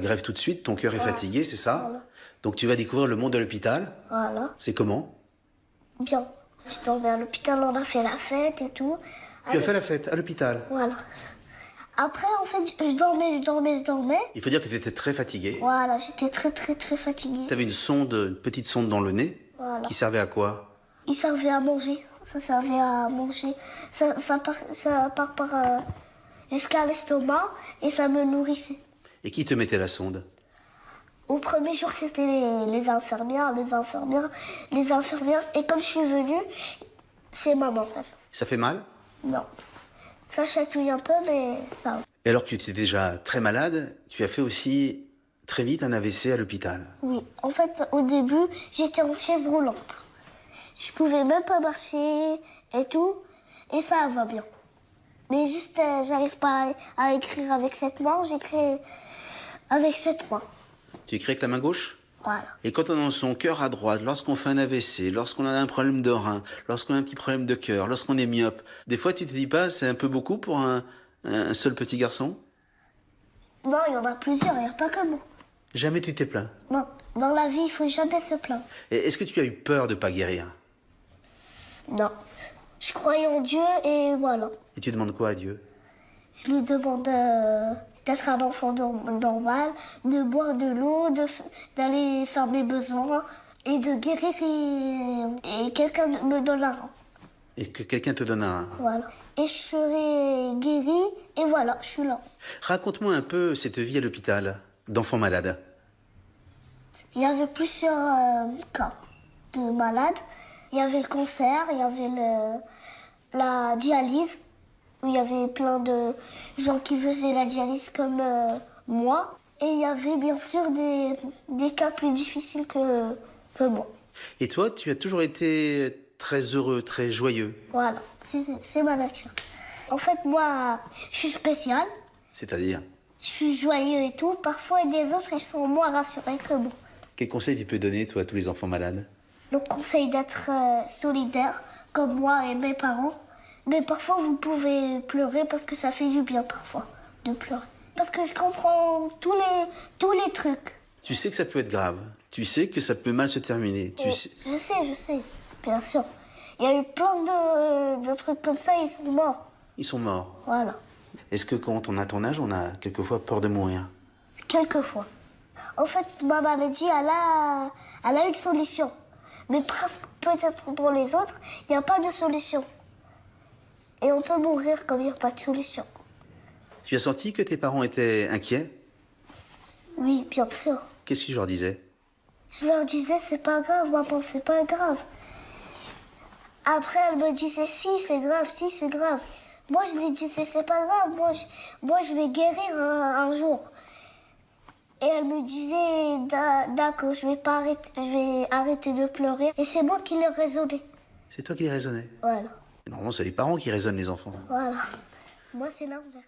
Grève tout de suite, ton cœur est Voilà. fatigué, c'est ça? Voilà. Donc tu vas découvrir le monde de l'hôpital. Voilà. C'est comment? Bien. Je dormais à l'hôpital, on a fait la fête et tout. Tu as fait la fête à l'hôpital. Voilà. Après, en fait, je dormais. Il faut dire que tu étais très fatigué. Voilà, j'étais très fatiguée. Tu avais une petite sonde dans le nez. Voilà. Qui servait à quoi? Il servait à manger. Ça servait à manger. Ça part par jusqu'à l'estomac et ça me nourrissait. Et qui te mettait la sonde? Au premier jour, c'était les infirmières. Et comme je suis venue, c'est maman maintenant. Ça fait mal? Non. Ça chatouille un peu, mais ça va. Et alors que tu étais déjà très malade, tu as fait aussi très vite un AVC à l'hôpital. Oui. En fait, au début, j'étais en chaise roulante. Je pouvais même pas marcher et tout. Et ça va bien. Mais juste, j'arrive pas à écrire avec cette main. J'écris avec cette main. Tu écris avec la main gauche? Voilà. Et quand on a son cœur à droite, lorsqu'on fait un AVC, lorsqu'on a un problème de rein, lorsqu'on a un petit problème de cœur, lorsqu'on est myope, des fois tu te dis pas c'est un peu beaucoup pour un seul petit garçon? Non, il y en a plusieurs, il n'y a pas que moi. Jamais tu t'es plaint. Non, dans la vie, il faut jamais se plaindre. Et est-ce que tu as eu peur de pas guérir? Non. Je croyais en Dieu et voilà. Et tu demandes quoi à Dieu? Je lui demande d'être un enfant normal, de boire de l'eau, d'aller faire mes besoins et de guérir et quelqu'un me donne un rein. Et que quelqu'un te donne un... Voilà. Et je serai guérie et voilà, je suis là. Raconte-moi un peu cette vie à l'hôpital d'enfant malade. Il y avait plusieurs cas de malades. Il y avait le cancer, il y avait la dialyse, où il y avait plein de gens qui faisaient la dialyse comme moi. Et il y avait bien sûr des cas plus difficiles que moi. Et toi, tu as toujours été très heureux, très joyeux. Voilà, c'est ma nature. En fait, moi, je suis spéciale, C'est-à-dire, je suis joyeux et tout. Parfois, des autres, ils sont moins rassurés que moi. quel conseil tu peux donner, toi, à tous les enfants malades? Le conseil d'être solidaire, comme moi et mes parents. Mais parfois, vous pouvez pleurer parce que ça fait du bien, parfois, de pleurer. Parce que je comprends tous les trucs. Tu sais que ça peut être grave. Tu sais que ça peut mal se terminer. Tu sais... Je sais, bien sûr. Il y a eu plein de trucs comme ça, ils sont morts. Ils sont morts. Voilà, Est-ce que quand on a ton âge, on a quelquefois peur de mourir? quelquefois. En fait, ma maladie, elle a une solution. Mais presque, peut-être dans les autres, il n'y a pas de solution. Et on peut mourir comme il n'y a pas de solution. Tu as senti que tes parents étaient inquiets? Oui, bien sûr. Qu'est-ce que tu leur disais? Je leur disais, c'est pas grave, maman, c'est pas grave. Après, elle me disait, si, c'est grave, si, c'est grave. Moi, je lui disais, c'est pas grave, moi, je vais guérir un jour. Et elle me disait, d'accord, je vais arrêter de pleurer. Et c'est moi qui l'ai raisonné. C'est toi qui les raisonnais. Voilà, Normalement, c'est les parents qui raisonnent les enfants. voilà. Moi, c'est l'inverse.